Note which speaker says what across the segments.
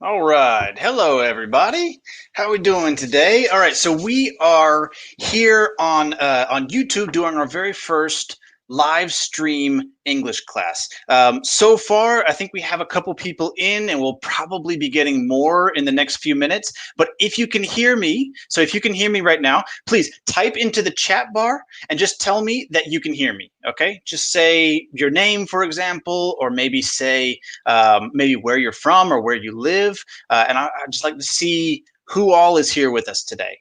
Speaker 1: All right. Hello, everybody. How are we doing today? All right. So we are here on YouTube doing our very first live stream English class. So far, I think we have a couple people in, and we'll probably be getting more in the next few minutes. But if you can hear me, so if you can hear me right now, please type into the chat bar and just tell me that you can hear me. Okay. Just say your name, for example, or maybe say maybe where you're from or where you live. And I'd just like to see who all is here with us today,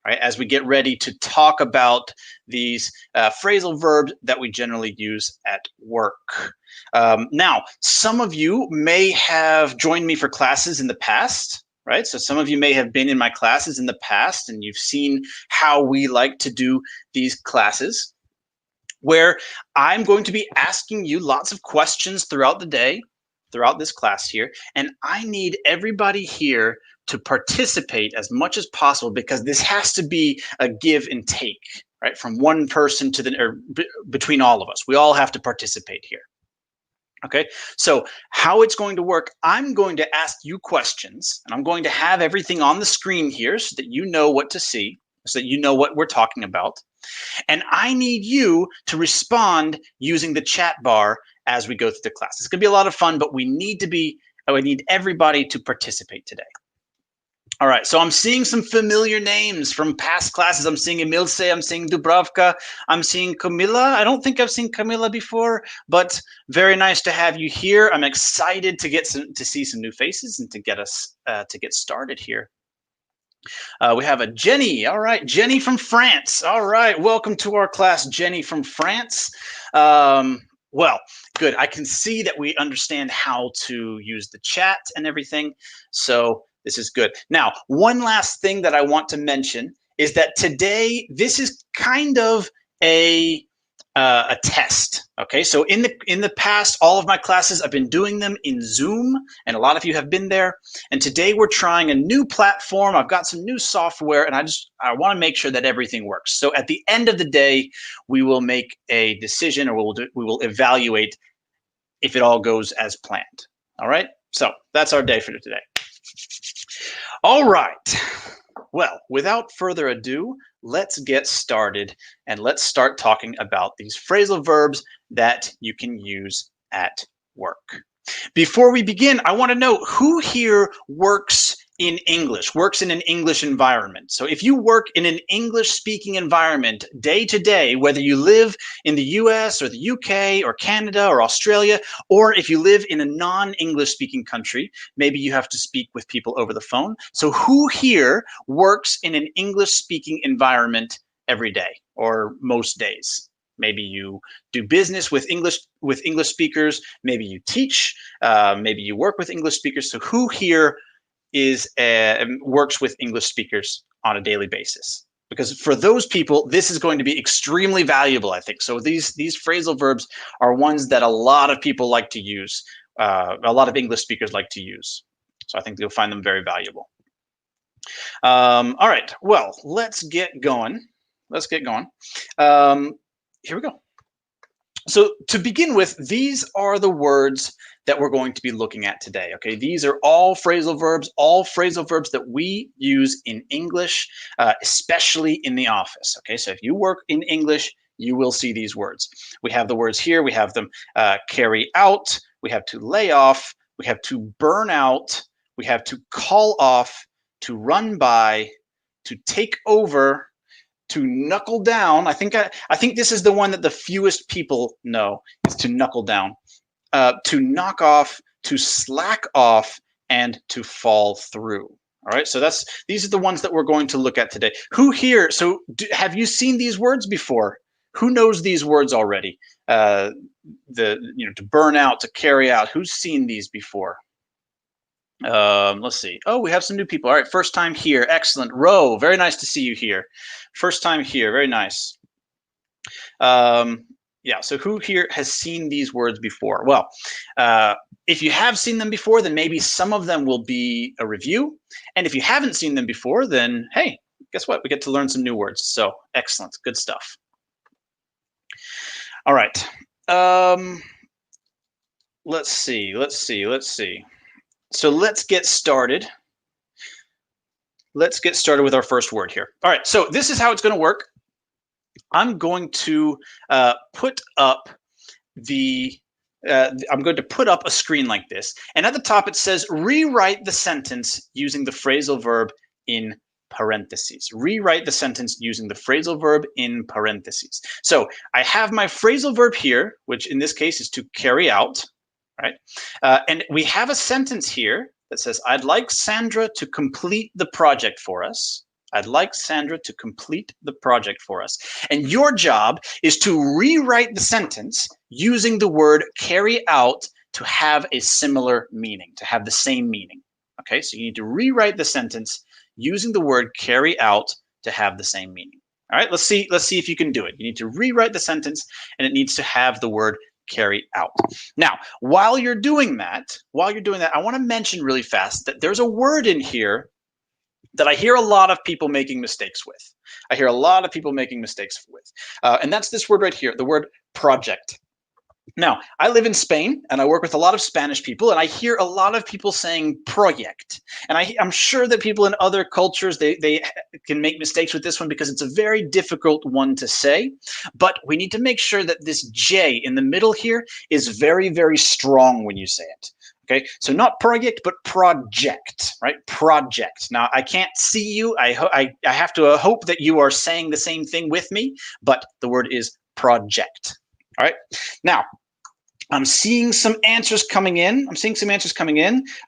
Speaker 1: right? As we get ready to talk about these phrasal verbs that we generally use at work. Now, some of you may have joined me for classes in the past, right? So some of you may have been in my classes in the past and you've seen how we like to do these classes, where I'm going to be asking you lots of questions throughout the day, throughout this class here, and I need everybody here to participate as much as possible because this has to be a give and take, right? From one person to the, or between all of us. We all have to participate here. Okay, so how it's going to work, I'm going to ask you questions and I'm going to have everything on the screen here so that you know what to see, so that you know what we're talking about. And I need you to respond using the chat bar as we go through the class. It's going to be a lot of fun, but we need everybody to participate today. All right, so I'm seeing some familiar names from past classes. I'm seeing Emilce, I'm seeing Dubravka, I'm seeing Camilla. I don't think I've seen Camilla before, but very nice to have you here. I'm excited to see some new faces and to get us to get started here. We have a Jenny. All right, Jenny from France. All right, welcome to our class, Jenny from France. Well, good. I can see that we understand how to use the chat and everything. So this is good. Now, one last thing that I want to mention is that today, this is kind of a a test. Okay, so in the past, all of my classes, I've been doing them in Zoom, and a lot of you have been there. And today we're trying a new platform. I've got some new software, and I want to make sure that everything works. So at the end of the day, we will make a decision, or we will evaluate if it all goes as planned. All right. So that's our day for today. All right. Well, without further ado, let's get started and let's start talking about these phrasal verbs that you can use at work. Before we begin, I want to know who here works in English, works in an English environment. So if you work in an English speaking environment day to day, whether you live in the US or the UK or Canada or Australia, or if you live in a non-English speaking country, maybe you have to speak with people over the phone. So who here works in an English speaking environment every day or most days? Maybe you do business with English speakers. Maybe you teach. Maybe you work with English speakers. So who here is works with English speakers on a daily basis? Because for those people, this is going to be extremely valuable, I think. So these phrasal verbs are ones that a lot of people like to use. A lot of English speakers like to use. So I think you'll find them very valuable. All right. Well, let's get going. Let's get going. Here we go. So to begin with, these are the words that we're going to be looking at today. Okay, these are all phrasal verbs that we use in English, especially in the office. Okay, so if you work in English, you will see these words. We have the words here. We have them carry out. We have to lay off. We have to burn out. We have to call off, to run by, to take over, to knuckle down. I think this is the one that the fewest people know, is to knuckle down, to knock off, to slack off, and to fall through. All right, so these are the ones that we're going to look at today. Who here? So have you seen these words before? Who knows these words already? To burn out, to carry out. Who's seen these before? Let's see. Oh, we have some new people. All right, first time here. Excellent. Ro, very nice to see you here. First time here. Very nice. Yeah, so who here has seen these words before? Well, if you have seen them before, then maybe some of them will be a review. And if you haven't seen them before, then hey, guess what? We get to learn some new words. So excellent. Good stuff. All right. Let's see. so let's get started. Let's get started with our first word here. All right, so this is how it's going to work. I'm going to put up a screen like this, and at the top it says rewrite the sentence using the phrasal verb in parentheses. Rewrite the sentence using the phrasal verb in parentheses. So I have my phrasal verb here, which in this case is to carry out, right? And we have a sentence here that says, I'd like Sandra to complete the project for us. I'd like Sandra to complete the project for us. And your job is to rewrite the sentence using the word carry out to have a similar meaning, to have the same meaning. Okay, so you need to rewrite the sentence using the word carry out to have the same meaning. All right, let's see if you can do it. You need to rewrite the sentence and it needs to have the word carry out. Now, while you're doing that, I want to mention really fast that there's a word in here that I hear a lot of people making mistakes with. And that's this word right here, the word project. Now, I live in Spain and I work with a lot of Spanish people, and I hear a lot of people saying project. And I'm sure that people in other cultures, they can make mistakes with this one because it's a very difficult one to say. But we need to make sure that this J in the middle here is very, very strong when you say it. Okay, so not project, but project, right? Project. Now, I can't see you. I have to hope that you are saying the same thing with me, but the word is project. All right. Now, I'm seeing some answers coming in.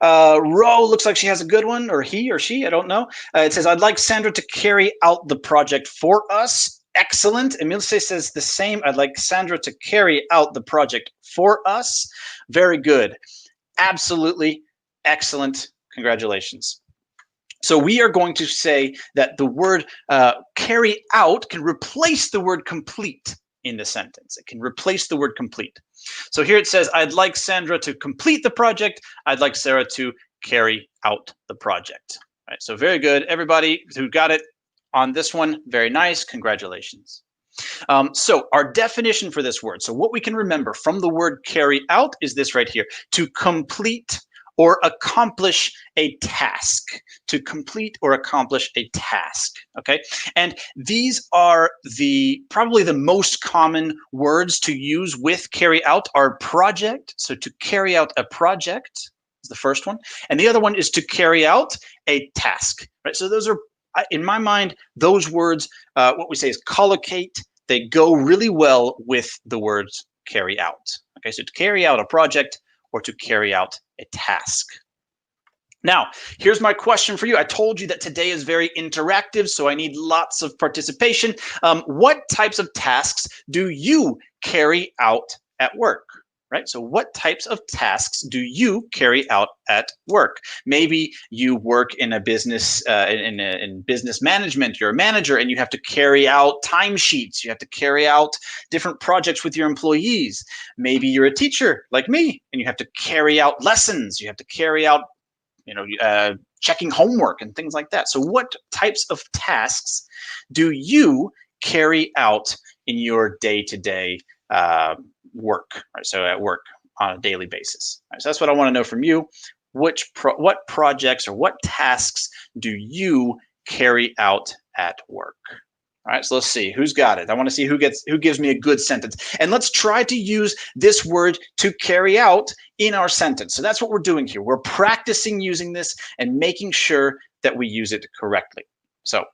Speaker 1: Ro looks like she has a good one, or he or she, I don't know. It says, I'd like Sandra to carry out the project for us. Excellent. Emilce says the same. I'd like Sandra to carry out the project for us. Very good. Absolutely excellent. Congratulations. So we are going to say that the word carry out can replace the word complete in the sentence. It can replace the word complete. So here it says, I'd like Sandra to complete the project. I'd like Sarah to carry out the project. All right, so very good. Everybody who got it on this one, very nice. Congratulations. So our definition for this word, so what we can remember from the word carry out is this right here, to complete or accomplish a task, to complete or accomplish a task, okay? And these are probably the most common words to use with carry out are project, so to carry out a project is the first one, and the other one is to carry out a task, right? So those are, in my mind, those words, what we say is collocate, they go really well with the words carry out, okay? So to carry out a project or to carry out a task. Now, here's my question for you. I told you that today is very interactive, so I need lots of participation. What types of tasks do you carry out at work? Right? So what types of tasks do you carry out at work? Maybe you work in a business, in business management, you're a manager and you have to carry out timesheets. You have to carry out different projects with your employees. Maybe you're a teacher like me and you have to carry out lessons. You have to carry out, checking homework and things like that. So what types of tasks do you carry out in your day-to-day work, right? So at work on a daily basis. Right? So that's what I want to know from you. What projects or what tasks do you carry out at work? All right, so let's see who's got it. I want to see who gives me a good sentence. And let's try to use this word to carry out in our sentence. So that's what we're doing here. We're practicing using this and making sure that we use it correctly. So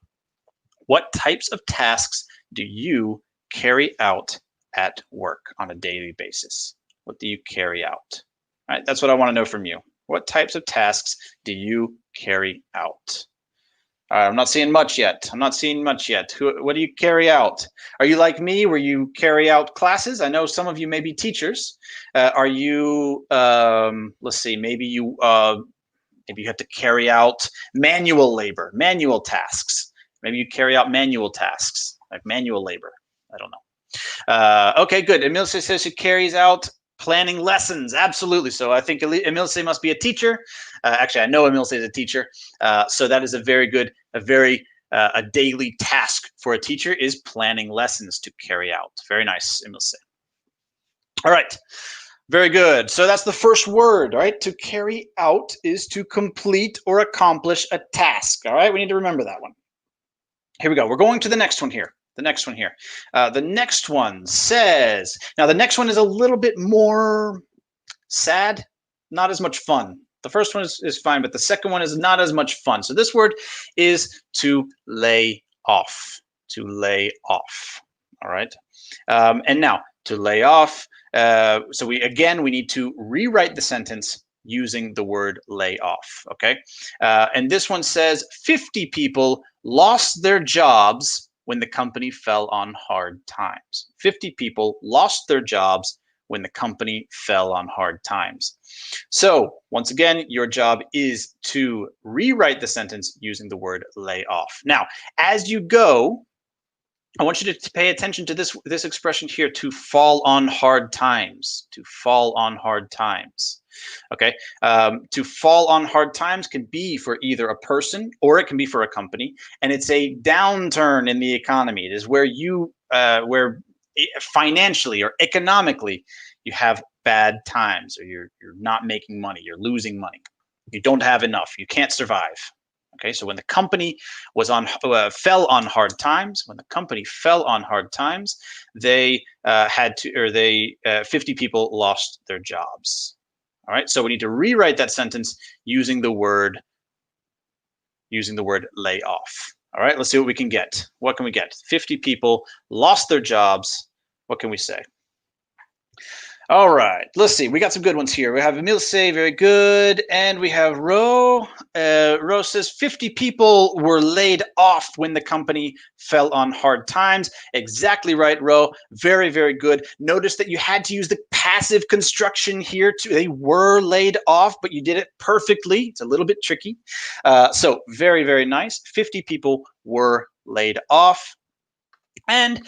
Speaker 1: what types of tasks do you carry out at work on a daily basis? What do you carry out? All right, that's what I want to know from you. What types of tasks do you carry out? All right, I'm not seeing much yet. What do you carry out? Are you like me where you carry out classes? I know some of you may be teachers. Are you, let's see, maybe you have to carry out manual labor, manual tasks. Maybe you carry out manual tasks, like manual labor. I don't know. Okay, good. Emilce says she carries out planning lessons. Absolutely. So I think Emilce must be a teacher. Actually, I know Emilce is a teacher. So that is a daily task for a teacher is planning lessons to carry out. Very nice, Emilce. All right. Very good. So that's the first word, right? To carry out is to complete or accomplish a task. All right, we need to remember that one. Here we go. We're going to the next one here. The next one here. The next one says, now the next one is a little bit more sad, not as much fun. The first one is fine, but the second one is not as much fun. So this word is to lay off. To lay off. All right. And now to lay off. So we need to rewrite the sentence using the word lay off. Okay. And this one says 50 people lost their jobs when the company fell on hard times. 50 people lost their jobs when the company fell on hard times. So once again, your job is to rewrite the sentence using the word lay off. Now, as you go, I want you to pay attention to this expression here, to fall on hard times. To fall on hard times. Okay. To fall on hard times can be for either a person or it can be for a company, and it's a downturn in the economy. It is where where financially or economically you have bad times, or you're not making money, you're losing money, you don't have enough, you can't survive. Okay, so when the company fell on hard times, when the company fell on hard times, they 50 people lost their jobs. All right, so we need to rewrite that sentence using the word lay off. All right, let's see what we can get. What can we get? 50 people lost their jobs. What can we say? All right, let's see. We got some good ones here. We have Emil say, very good. And we have Ro. Ro says 50 people were laid off when the company fell on hard times. Exactly right, Ro. Very, very good. Notice that you had to use the passive construction here too. They were laid off, but you did it perfectly. It's a little bit tricky. So very, very nice. 50 people were laid off. And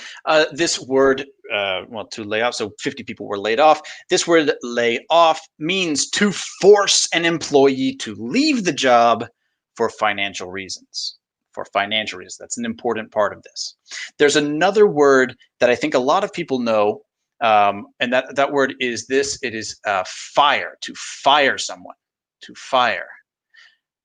Speaker 1: this word, to lay off, so 50 people were laid off. This word lay off means to force an employee to leave the job for financial reasons. For financial reasons. That's an important part of this. There's another word that I think a lot of people know, and that word is this. It is fire, to fire someone, to fire.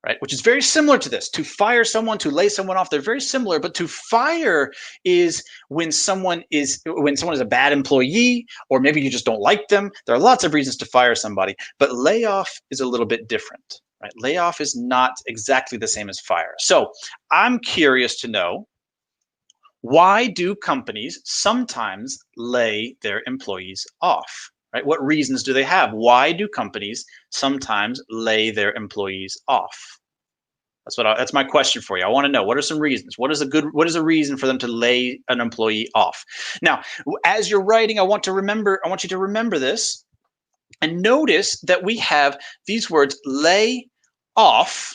Speaker 1: Right, which is very similar to this. To fire someone, to lay someone off, they're very similar. But to fire is when someone is a bad employee, or maybe you just don't like them. There are lots of reasons to fire somebody, but layoff is a little bit different. Right, layoff is not exactly the same as fire. So I'm curious to know, why do companies sometimes lay their employees off? Right? What reasons do they have? Why do companies sometimes lay their employees off? That's my question for you. I want to know, what are some reasons? What is a reason for them to lay an employee off? Now, as you're writing, I want you to remember this, and notice that we have these words lay off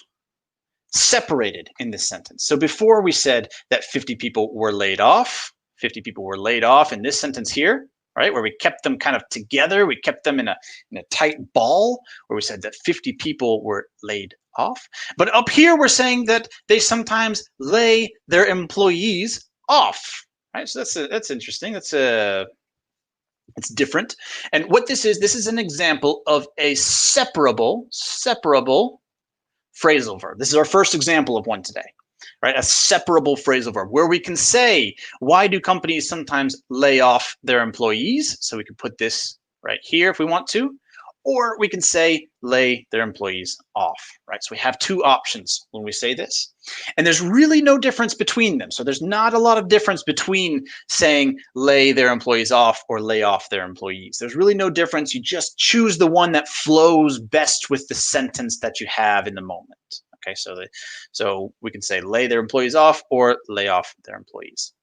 Speaker 1: separated in this sentence. So before we said that 50 people were laid off. 50 people were laid off in this sentence here, right, where we kept them kind of together. We kept them in a tight ball, where we said that 50 people were laid off. But up here, we're saying that they sometimes lay their employees off, right? So that's interesting. It's different. And what this is an example of a separable phrasal verb. This is our first example of one today, right? A separable phrasal verb, where we can say, why do companies sometimes lay off their employees? So we can put this right here if we want to, or we can say lay their employees off, right? So we have two options when we say this, and there's really no difference between them. So there's not a lot of difference between saying lay their employees off or lay off their employees. There's really no difference. You just choose the one that flows best with the sentence that you have in the moment. Okay, so we can say lay their employees off or lay off their employees.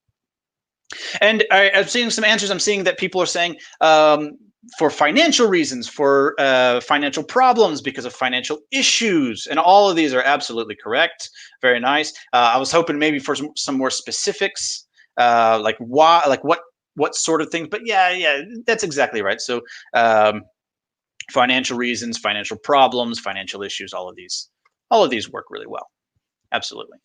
Speaker 1: And I'm seeing some answers. I'm seeing that people are saying for financial reasons, for financial problems, because of financial issues, and all of these are absolutely correct. Very nice. I was hoping maybe for some more specifics, like why, like what sort of things. But yeah, that's exactly right. So financial reasons, financial problems, financial issues, all of these work really well. Absolutely.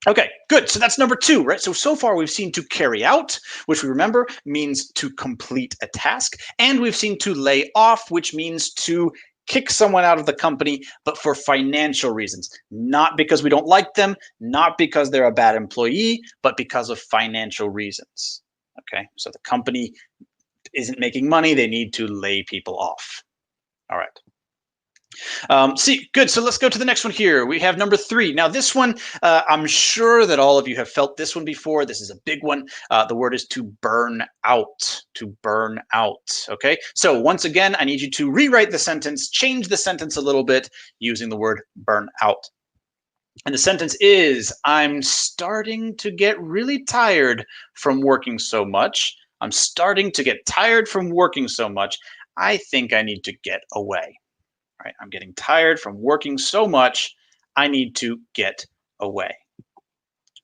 Speaker 1: Okay, good. So that's number 2, right? So far we've seen to carry out, which we remember means to complete a task. And we've seen to lay off, which means to kick someone out of the company, but for financial reasons. Not because we don't like them, not because they're a bad employee, but because of financial reasons. Okay, so the company isn't making money, they need to lay people off. All right. See, good. So let's go to the next one here. We have number 3. Now, this one, I'm sure that all of you have felt this one before. This is a big one. The word is to burn out. To burn out. Okay. So once again, I need you to rewrite the sentence, change the sentence a little bit using the word burn out. And the sentence is, I'm starting to get really tired from working so much. I'm starting to get tired from working so much. I think I need to get away. Right? I'm getting tired from working so much. I need to get away.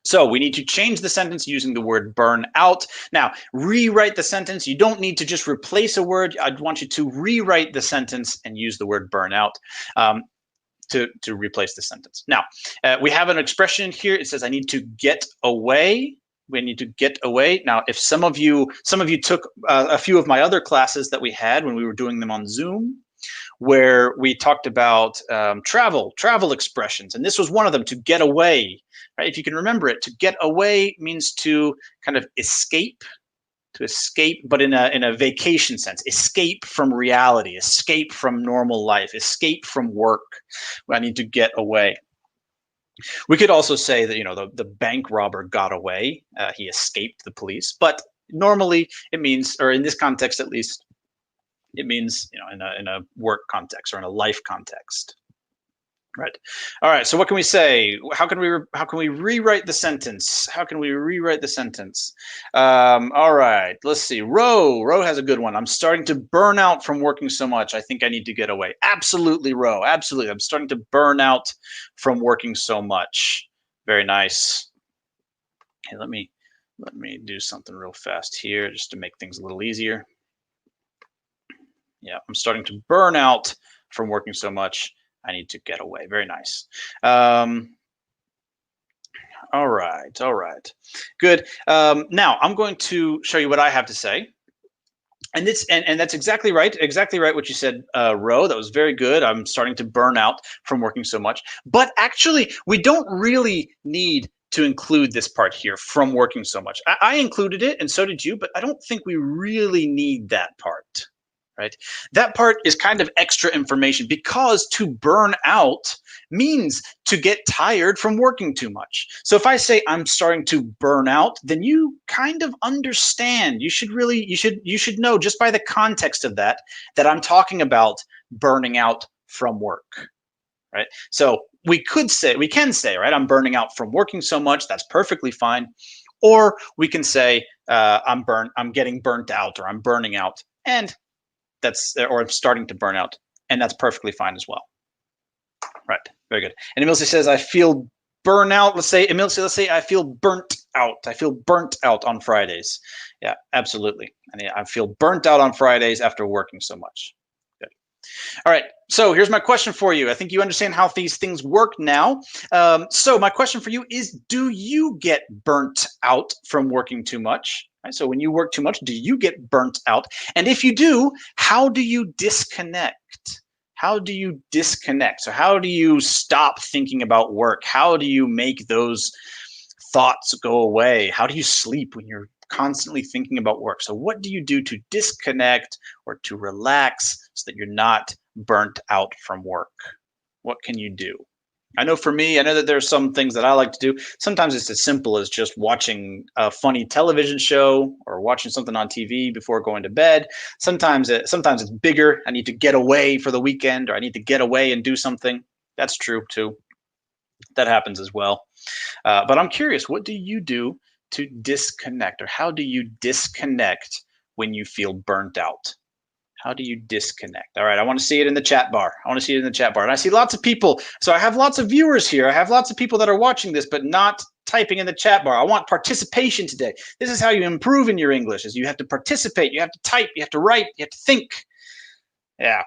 Speaker 1: So we need to change the sentence using the word burn out. Now, rewrite the sentence. You don't need to just replace a word. I'd want you to rewrite the sentence and use the word burn out to replace the sentence. Now, we have an expression here. It says, I need to get away. We need to get away. Now, if some of you took a few of my other classes that we had when we were doing them on Zoom, where we talked about travel expressions, and this was one of them, to get away. Right? If you can remember it, to get away means to kind of escape, but in a vacation sense, escape from reality, escape from normal life, escape from work. I need to get away. We could also say that the bank robber got away, he escaped the police, but normally it means, or in this context at least, it means in a work context or in a life context. Right. All right. So what can we say? How can we rewrite the sentence? How can we rewrite the sentence? All right. Let's see. Ro has a good one. I'm starting to burn out from working so much. I think I need to get away. Absolutely, Ro. Absolutely. I'm starting to burn out from working so much. Very nice. Okay, let me do something real fast here just to make things a little easier. Yeah, I'm starting to burn out from working so much. I need to get away. Very nice. All right. Good. Now I'm going to show you what I have to say. And that's exactly right. Exactly right what you said, Ro. That was very good. I'm starting to burn out from working so much. But actually, we don't really need to include this part here, from working so much. I included it, and so did you, but I don't think we really need that part. Right? That part is kind of extra information, because to burn out means to get tired from working too much. So if I say I'm starting to burn out, then you kind of understand. You should know just by the context of that I'm talking about burning out from work. Right? So we can say, right, I'm burning out from working so much. That's perfectly fine. Or we can say I'm getting burnt out, or I'm burning out, and or I'm starting to burn out, and that's perfectly fine as well. Right, very good. And Emilce says, I feel burnout. Let's say I feel burnt out. I feel burnt out on Fridays. Yeah, absolutely. I feel burnt out on Fridays after working so much. Good. All right, so here's my question for you. I think you understand how these things work now. So my question for you is, do you get burnt out from working too much? Right, so when you work too much, do you get burnt out? And if you do, how do you disconnect? How do you disconnect? So how do you stop thinking about work? How do you make those thoughts go away? How do you sleep when you're constantly thinking about work? So what do you do to disconnect or to relax so that you're not burnt out from work? What can you do? I know for me, I know that there's some things that I like to do. Sometimes it's as simple as just watching a funny television show or watching something on TV before going to bed. Sometimes it's bigger. I need to get away for the weekend, or I need to get away and do something. That's true too. That happens as well. But I'm curious, what do you do to disconnect, or how do you disconnect when you feel burnt out? How do you disconnect? All right, I want to see it in the chat bar. And I see lots of people. So I have lots of viewers here. I have lots of people that are watching this, but not typing in the chat bar. I want participation today. This is how you improve in your English, is you have to participate. You have to type. You have to write. You have to think. Yeah.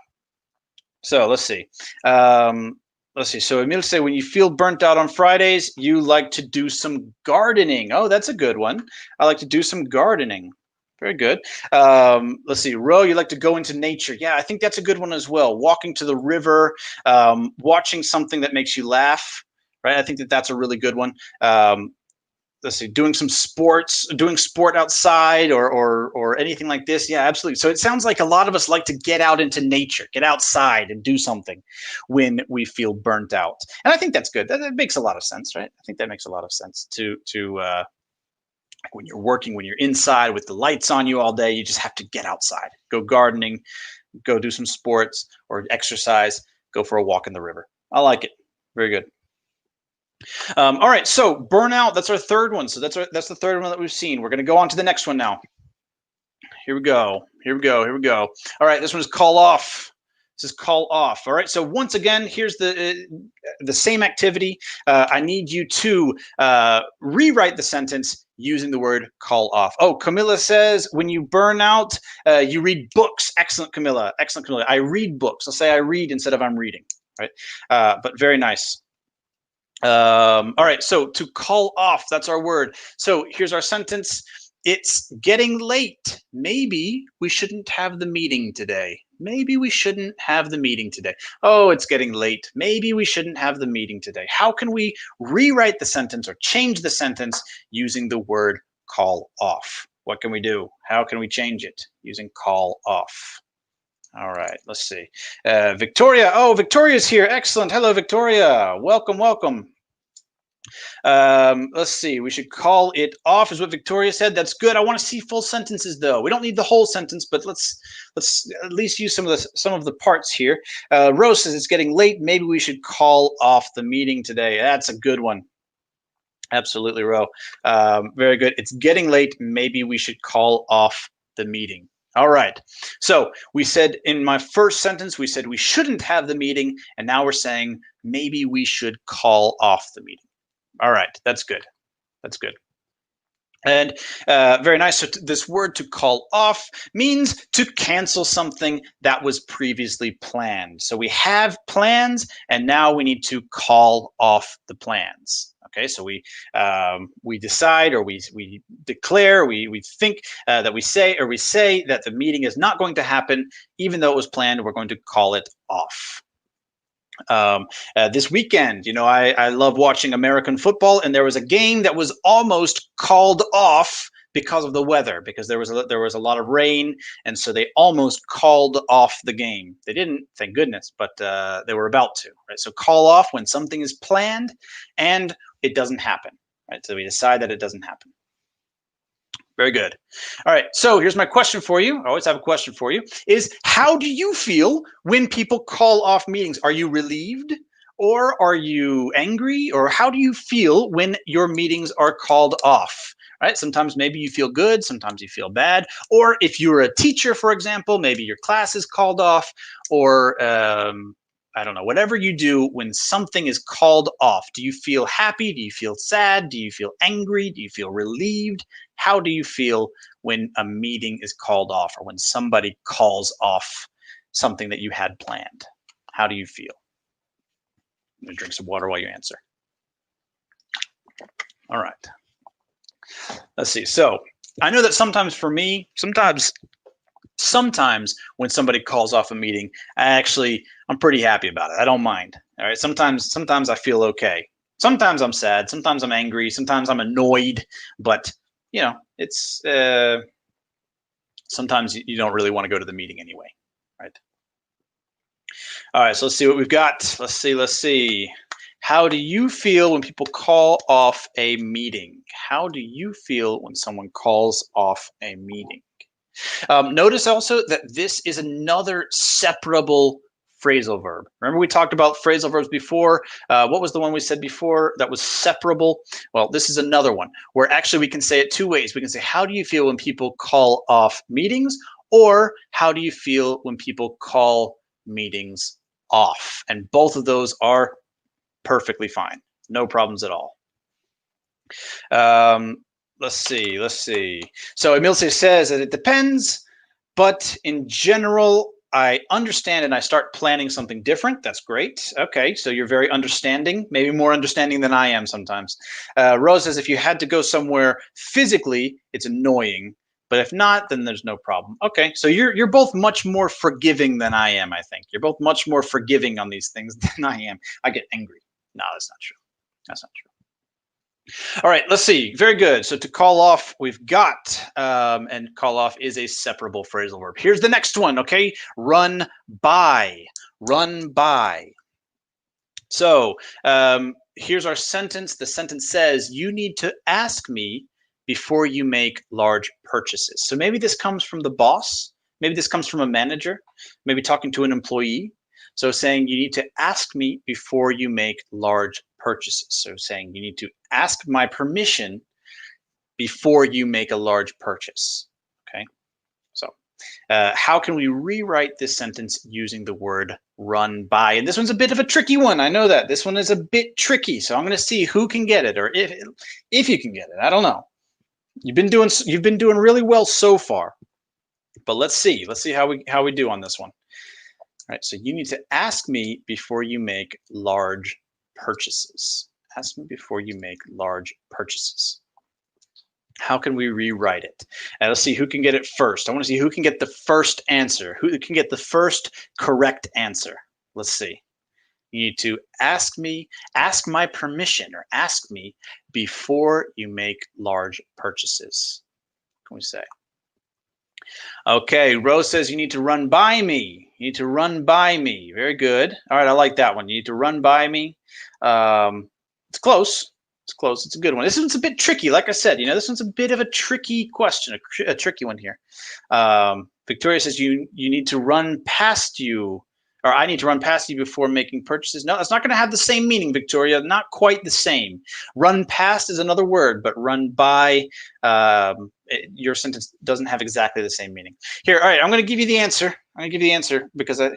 Speaker 1: So let's see. Let's let's see. So Emil say, when you feel burnt out on Fridays, you like to do some gardening. Oh, that's a good one. I like to do some gardening. Very good. Let's see. Ro, you like to go into nature. Yeah, I think that's a good one as well. Walking to the river, watching something that makes you laugh. Right. I think that that's a really good one. Let's see, doing some sports, doing sport outside or anything like this. Yeah, absolutely. So it sounds like a lot of us like to get out into nature, get outside and do something when we feel burnt out. And I think that's good. That makes a lot of sense, right? I think that makes a lot of sense to when you're working, when you're inside with the lights on you all day, you just have to get outside, go gardening, go do some sports or exercise, go for a walk in the river. I like it. Very good. All right, so burnout, that's our third one. So that's the third one that we've seen. We're going to go on to the next one now. Here we go. Here we go. Here we go. All right, this one is call off. This is call off. All right, so once again, here's the same activity. I need you to rewrite the sentence using the word call off. Oh, Camilla says, when you burn out, you read books. Excellent, Camilla. Excellent, Camilla. I read books. I'll say I read instead of I'm reading. Right, but very nice. All right, so to call off, that's our word. So here's our sentence. It's getting late. Maybe we shouldn't have the meeting today. Maybe we shouldn't have the meeting today. Oh, it's getting late. Maybe we shouldn't have the meeting today. How can we rewrite the sentence or change the sentence using the word call off? What can we do? How can we change it using call off? All right, let's see. Victoria. Oh, Victoria's here. Excellent. Hello, Victoria. Welcome, welcome. Let's see. We should call it off, is what Victoria said. That's good. I want to see full sentences, though. We don't need the whole sentence, but let's at least use some of the parts here. Rose says it's getting late. Maybe we should call off the meeting today. That's a good one. Absolutely, Ro. Very good. It's getting late. Maybe we should call off the meeting. All right. So we said in my first sentence, we said we shouldn't have the meeting. And now we're saying maybe we should call off the meeting. All right. That's good. That's good. And very nice. So this word to call off means to cancel something that was previously planned. So we have plans and now we need to call off the plans. Okay, so we decide or we declare, we think that we say that the meeting is not going to happen, even though it was planned. We're going to call it off. This weekend, you know, I love watching American football, and there was a game that was almost called off because of the weather, because there was a lot of rain, and so they almost called off the game. They didn't, thank goodness, but they were about to. Right, so call off when something is planned and it doesn't happen. Right, so we decide that it doesn't happen. Very good. All right, so here's my question for you. I always have a question for you, is how do you feel when people call off meetings? Are you relieved or are you angry, or how do you feel when your meetings are called off? Right, sometimes maybe you feel good, sometimes you feel bad, or if you're a teacher, for example, maybe your class is called off, or I don't know, whatever you do when something is called off. Do you feel happy? Do you feel sad? Do you feel angry? Do you feel relieved? How do you feel when a meeting is called off or when somebody calls off something that you had planned? How do you feel? I'm going to drink some water while you answer. All right. Let's see. So I know that sometimes for me, sometimes when somebody calls off a meeting, I'm pretty happy about it. I don't mind. All right. Sometimes I feel okay. Sometimes I'm sad. Sometimes I'm angry. Sometimes I'm annoyed. But you know, it's sometimes you don't really want to go to the meeting anyway, right? All right. So let's see what we've got. Let's see. How do you feel when people call off a meeting? How do you feel when someone calls off a meeting? Notice also that this is another separable phrasal verb. Remember we talked about phrasal verbs before. What was the one we said before that was separable? Well, this is another one where actually we can say it two ways. We can say, how do you feel when people call off meetings? Or how do you feel when people call meetings off? And both of those are perfectly fine. No problems at all. Let's see. So Emilce says that it depends, but in general, I understand and I start planning something different, that's great. Okay, so you're very understanding, maybe more understanding than I am sometimes. Rose says if you had to go somewhere physically, it's annoying, but if not, then there's no problem. Okay, so you're both much more forgiving than I am, I think. You're both much more forgiving on these things than I am. I get angry. No, that's not true. That's not true. All right, let's see. Very good. So to call off, we've got, and call off is a separable phrasal verb. Here's the next one, okay? Run by. Run by. So here's our sentence. The sentence says, you need to ask me before you make large purchases. So maybe this comes from the boss. Maybe this comes from a manager. Maybe talking to an employee. So saying you need to ask me before you make large purchases. So saying you need to ask my permission before you make a large purchase. Okay. So how can we rewrite this sentence using the word run by? And this one's a bit of a tricky one. I know that this one is a bit tricky. So I'm going to see who can get it, or if you can get it. I don't know. You've been doing really well so far, but let's see how we do on this one. All right, so you need to ask me before you make large purchases. Ask me before you make large purchases. How can we rewrite it? And let's see who can get it first. I want to see who can get the first answer. Who can get the first correct answer? Let's see. You need to ask my permission, or ask me before you make large purchases. What can we say? Okay, Rose says you need to run by me. You need to run by me. Very good. All right, I like that one. You need to run by me. It's close. It's close. It's a good one. This one's a bit tricky. Like I said, this one's a bit of a tricky question, a tricky one here. Victoria says you need to run past you, or I need to run past you before making purchases. No, that's not going to have the same meaning, Victoria. Not quite the same. Run past is another word, but run by, your sentence doesn't have exactly the same meaning. Here, all right, I'm going to give you the answer. I'm going to give you the answer because the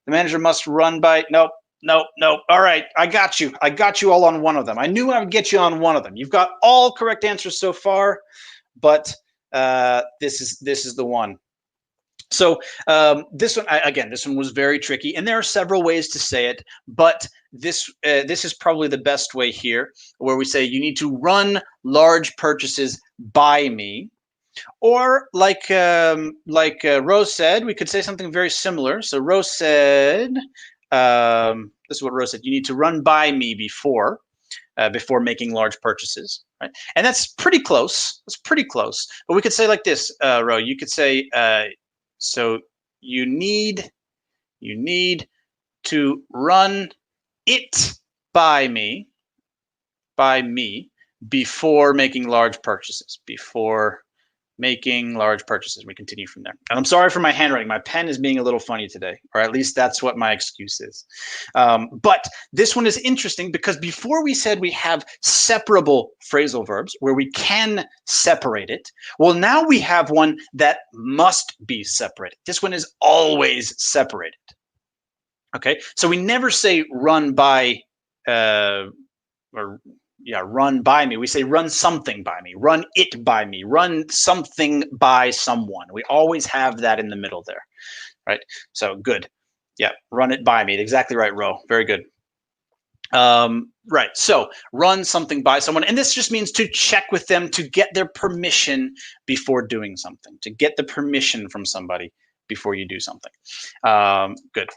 Speaker 1: manager must run by. Nope. All right, I got you. I got you all on one of them. I knew I would get you on one of them. You've got all correct answers so far, but this is the one. So this one was very tricky, and there are several ways to say it, but this is probably the best way here, where we say you need to run large purchases by me, or like Rose said, we could say something very similar. So Rose said, this is what Rose said: you need to run by me before making large purchases, right? And that's pretty close. That's pretty close. But we could say like this, Ro. You could say. So you need to run it by me before making large purchases. We continue from there. And I'm sorry for my handwriting. My pen is being a little funny today, or at least that's what my excuse is. But this one is interesting because before we said we have separable phrasal verbs where we can separate it. Well, now we have one that must be separated. This one is always separated. Okay, so we never say run by run by me. We say run something by me, run it by me, run something by someone. We always have that in the middle there, right? So good. Yeah, run it by me. Exactly right, Ro. Very good. Right, so run something by someone. And this just means to check with them to get their permission before doing something, to get the permission from somebody before you do something. Good.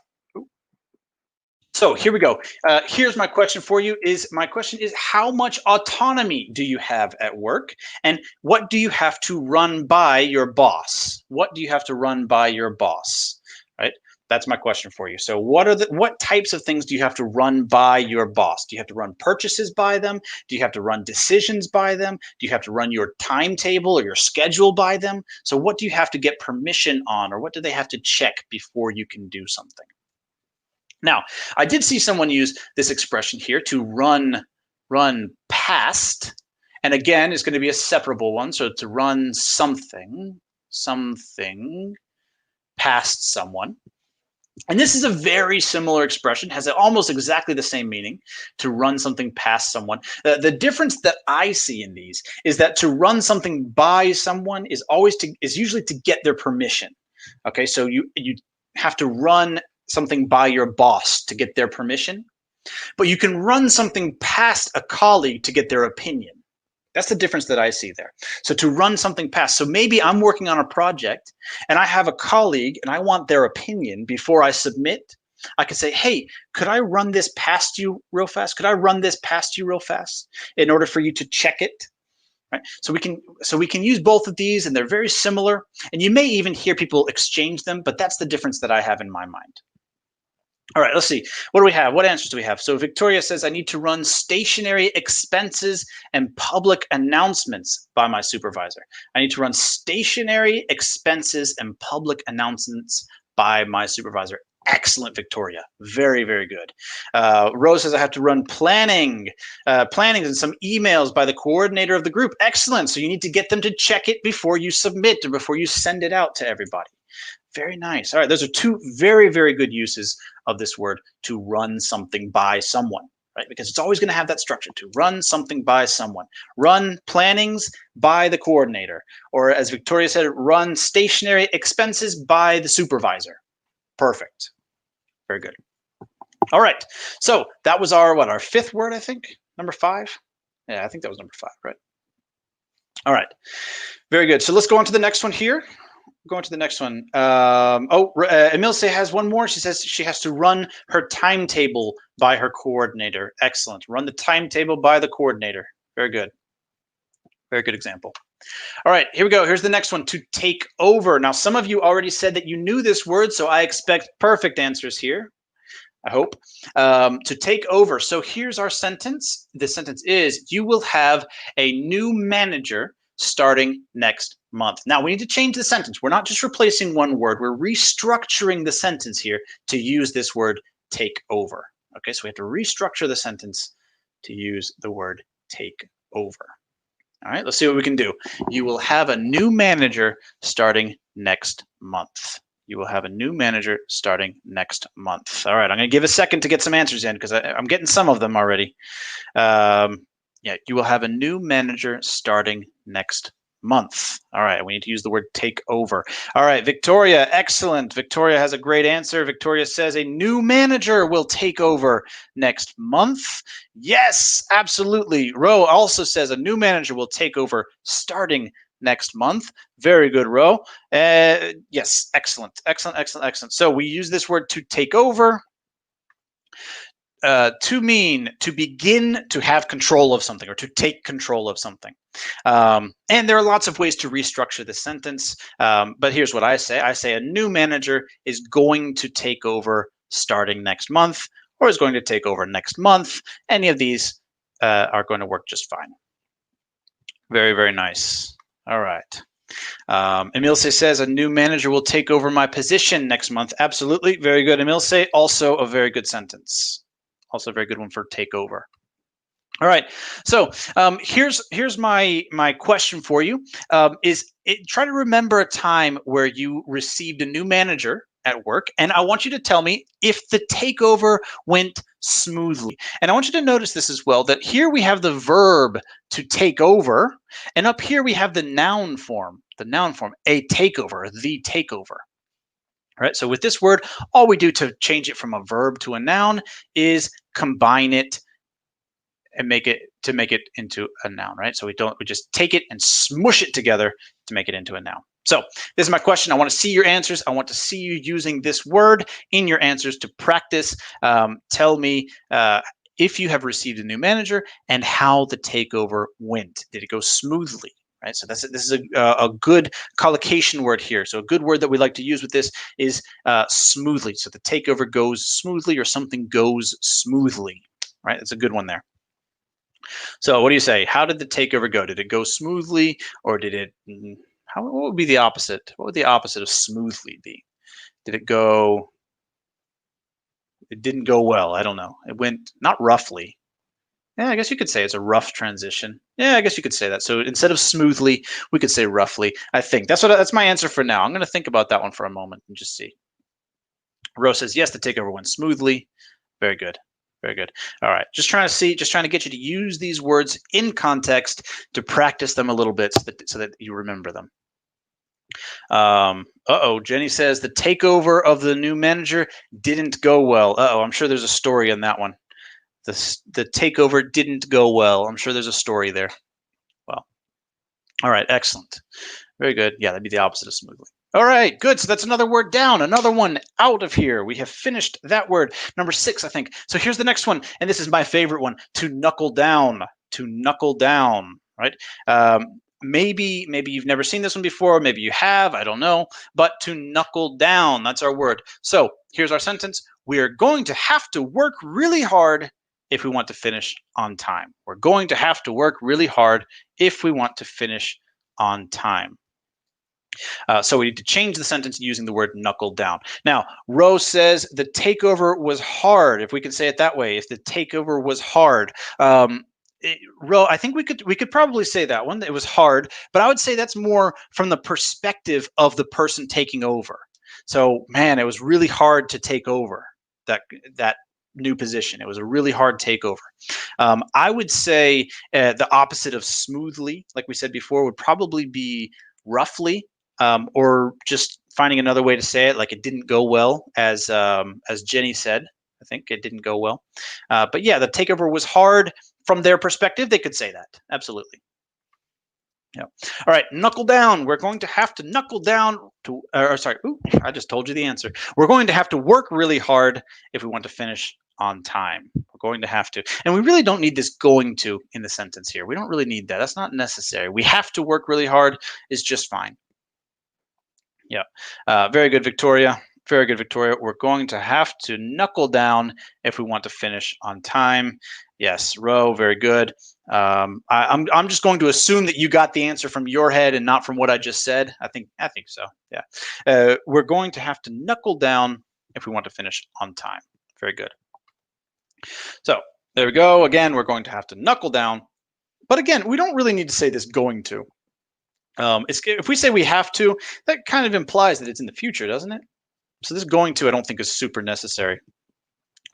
Speaker 1: So here we go. Here's my question for you. My question is, how much autonomy do you have at work? And what do you have to run by your boss? What do you have to run by your boss? Right? That's my question for you. So what types of things do you have to run by your boss? Do you have to run purchases by them? Do you have to run decisions by them? Do you have to run your timetable or your schedule by them? So what do you have to get permission on, or what do they have to check before you can do something? Now, I did see someone use this expression here, to run past. And again, it's going to be a separable one. So to run something past someone. And this is a very similar expression, has almost exactly the same meaning, to run something past someone. The difference that I see in these is that to run something by someone is usually to get their permission. Okay, so you have to run something by your boss to get their permission, but you can run something past a colleague to get their opinion. That's the difference that I see there. So to run something past, so maybe I'm working on a project and I have a colleague and I want their opinion before I submit. I could say, hey, could I run this past you real fast? Could I run this past you real fast in order for you to check it? Right? So we can use both of these, and they're very similar. And you may even hear people exchange them, but that's the difference that I have in my mind. All right, let's see. What do we have? What answers do we have? So Victoria says, I need to run stationary expenses and public announcements by my supervisor. I need to run stationary expenses and public announcements by my supervisor. Excellent, Victoria. Very, very good. Rose says I have to run plannings and some emails by the coordinator of the group. Excellent. So you need to get them to check it before you submit or before you send it out to everybody. Very nice. All right, those are two very, very good uses of this word, to run something by someone, right? Because it's always going to have that structure, to run something by someone. Run plannings by the coordinator, or as Victoria said, run stationary expenses by the supervisor. Perfect. Very good. All right, so that was our fifth word, I think, number 5. Yeah, I think that was number 5, right? All right, very good. So let's go on to the next one here. Going to the next one. Emilce has one more. She says she has to run her timetable by her coordinator. Excellent. Run the timetable by the coordinator. Very good. Very good example. All right, here we go. Here's the next one, to take over. Now, some of you already said that you knew this word, so I expect perfect answers here. I hope. To take over. So here's our sentence. The sentence is, you will have a new manager starting next month. Now we need to change the sentence. We're not just replacing one word. We're restructuring the sentence here to use this word take over. Okay, so we have to restructure the sentence to use the word take over. All right, let's see what we can do. You will have a new manager starting next month. You will have a new manager starting next month. All right, I'm going to give a second to get some answers in because I'm getting some of them already. Yeah, you will have a new manager starting next month. All right, we need to use the word take over. All right, Victoria, excellent. Victoria has a great answer. Victoria says a new manager will take over next month. Yes, absolutely. Ro also says a new manager will take over starting next month. Very good, Ro. Yes, excellent, excellent, excellent, excellent. So we use this word to take over. To mean to begin to have control of something or to take control of something. And there are lots of ways to restructure the sentence. But here's what I say. I say a new manager is going to take over starting next month, or is going to take over next month. Any of these are going to work just fine. Very, very nice. All right. Emilce says a new manager will take over my position next month. Absolutely. Very good, Emilce. Also a very good sentence. Also a very good one for takeover. All right, so here's my question for you. Try to remember a time where you received a new manager at work, and I want you to tell me if the takeover went smoothly. And I want you to notice this as well, that here we have the verb to take over, and up here we have the noun form, a takeover, the takeover. All right, so with this word, all we do to change it from a verb to a noun is combine it and make it into a noun, right? So we just take it and smush it together to make it into a noun. So this is my question. I want to see your answers. I want to see you using this word in your answers to practice. Tell me if you have received a new manager and how the takeover went. Did it go smoothly? Right, so this is a good collocation word here. So a good word that we like to use with this is smoothly. So the takeover goes smoothly, or something goes smoothly. Right, that's a good one there. So what do you say? How did the takeover go? Did it go smoothly, or did it? What would be the opposite? What would the opposite of smoothly be? Did it go? It didn't go well. I don't know. It went not roughly. Yeah, I guess you could say it's a rough transition. Yeah, I guess you could say that. So instead of smoothly, we could say roughly. I think that's my answer for now. I'm going to think about that one for a moment and just see. Rose says yes, the takeover went smoothly. Very good. Very good. All right. Just trying to get you to use these words in context to practice them a little bit so that you remember them. Jenny says the takeover of the new manager didn't go well. I'm sure there's a story in that one. The takeover didn't go well. I'm sure there's a story there. Well, all right, excellent. Very good. Yeah, that'd be the opposite of smoothly. All right, good. So that's another word down, another one out of here. We have finished that word. Number 6, I think. So here's the next one, and this is my favorite one, to knuckle down. To knuckle down, right? Maybe you've never seen this one before. Maybe you have. I don't know. But to knuckle down, that's our word. So here's our sentence. We are going to have to work really hard if we want to finish on time. We're going to have to work really hard if we want to finish on time. So we need to change the sentence using the word knuckle down. Now, Rose says the takeover was hard. If we could say it that way, if the takeover was hard. I think we could probably say that one. It was hard, but I would say that's more from the perspective of the person taking over. So, man, it was really hard to take over that new position. It was a really hard takeover. I would say the opposite of smoothly, like we said before, would probably be roughly, or just finding another way to say it, like it didn't go well, as Jenny said. I think it didn't go well. But yeah, the takeover was hard from their perspective. They could say that. Absolutely. Yeah. All right, knuckle down. We're going to have to knuckle down to, I just told you the answer. We're going to have to work really hard if we want to finish on time. We're going to have to. And we really don't need this going to in the sentence here. We don't really need that. That's not necessary. We have to work really hard is just fine. Yeah. Very good, Victoria. Very good, Victoria. We're going to have to knuckle down if we want to finish on time. Yes, Ro, very good. I'm just going to assume that you got the answer from your head and not from what I just said. I think so. Yeah. We're going to have to knuckle down if we want to finish on time. Very good. So there we go. Again, we're going to have to knuckle down. But again, we don't really need to say this going to. If we say we have to, that kind of implies that it's in the future, doesn't it? So this going to, I don't think, is super necessary.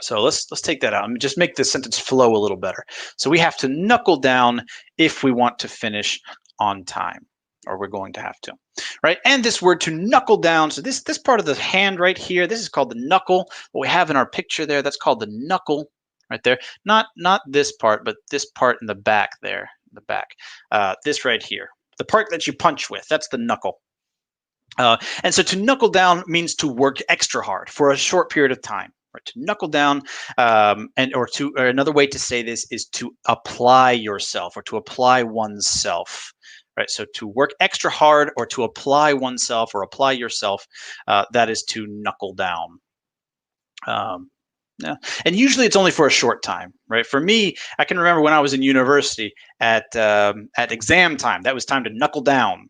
Speaker 1: So let's take that out and just make the sentence flow a little better. So we have to knuckle down if we want to finish on time, or we're going to have to, right? And this word to knuckle down, so this part of the hand right here, this is called the knuckle. What we have in our picture there, that's called the knuckle right there. Not this part, but this part in the back there, the back. This right here, the part that you punch with, that's the knuckle. And so to knuckle down means to work extra hard for a short period of time. Right? To knuckle down, or another way to say this is to apply yourself, or to apply oneself. Right? So to work extra hard, or to apply oneself, or apply yourself, that is to knuckle down. Yeah. And usually it's only for a short time, right? For me, I can remember when I was in university at exam time, that was time to knuckle down.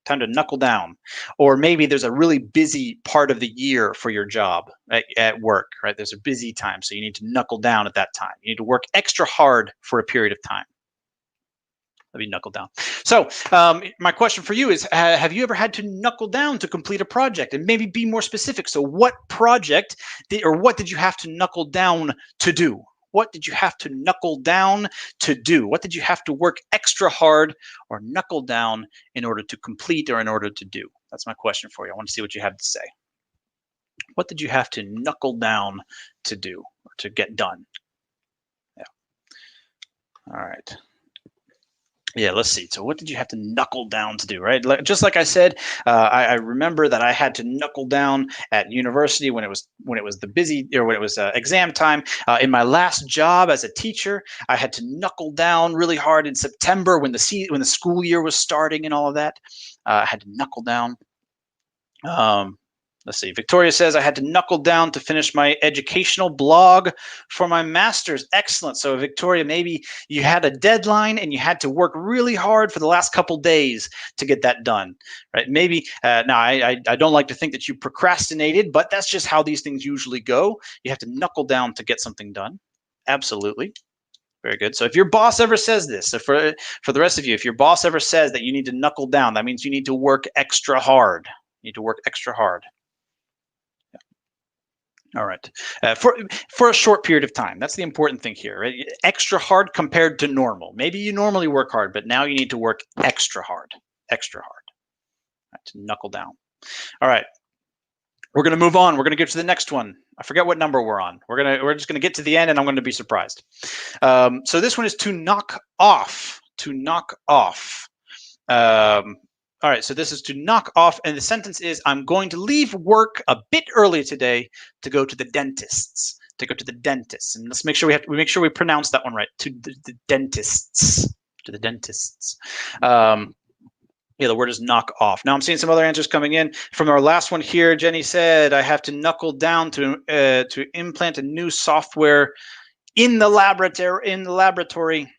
Speaker 1: Time to knuckle down. Or maybe there's a really busy part of the year for your job at work, right? There's a busy time, so you need to knuckle down at that time. You need to work extra hard for a period of time. Let me knuckle down. So my question for you is, have you ever had to knuckle down to complete a project? And maybe be more specific. So what project what did you have to knuckle down to do? What did you have to knuckle down to do? What did you have to work extra hard or knuckle down in order to complete, or in order to do? That's my question for you. I want to see what you have to say. What did you have to knuckle down to do, or to get done? Yeah. All right. Yeah, let's see. So what did you have to knuckle down to do, right? Just like I said, I remember that I had to knuckle down at university when it was exam time. In my last job as a teacher, I had to knuckle down really hard in September when the school year was starting and all of that. I had to knuckle down. Let's see. Victoria says I had to knuckle down to finish my educational blog for my master's. Excellent. So Victoria, maybe you had a deadline and you had to work really hard for the last couple days to get that done, right? Maybe now I don't like to think that you procrastinated, but that's just how these things usually go. You have to knuckle down to get something done. Absolutely. Very good. So if your boss ever says this, so for the rest of you, if your boss ever says that you need to knuckle down, that means you need to work extra hard. You need to work extra hard. All right. For a short period of time. That's the important thing here, right? Extra hard compared to normal. Maybe you normally work hard, but now you need to work extra hard. Extra hard. To knuckle down. All right. We're going to move on. We're going to get to the next one. I forget what number we're on. We're just going to get to the end, and I'm going to be surprised. So this one is to knock off. To knock off. All right. So this is to knock off, and the sentence is, I'm going to leave work a bit early today to go to the dentist's. To go to the dentist, and let's make sure we pronounce that one right. To the dentist's. To the dentist's. Yeah, the word is knock off. Now I'm seeing some other answers coming in. From our last one here, Jenny said, I have to knuckle down to implant a new software in the laboratory.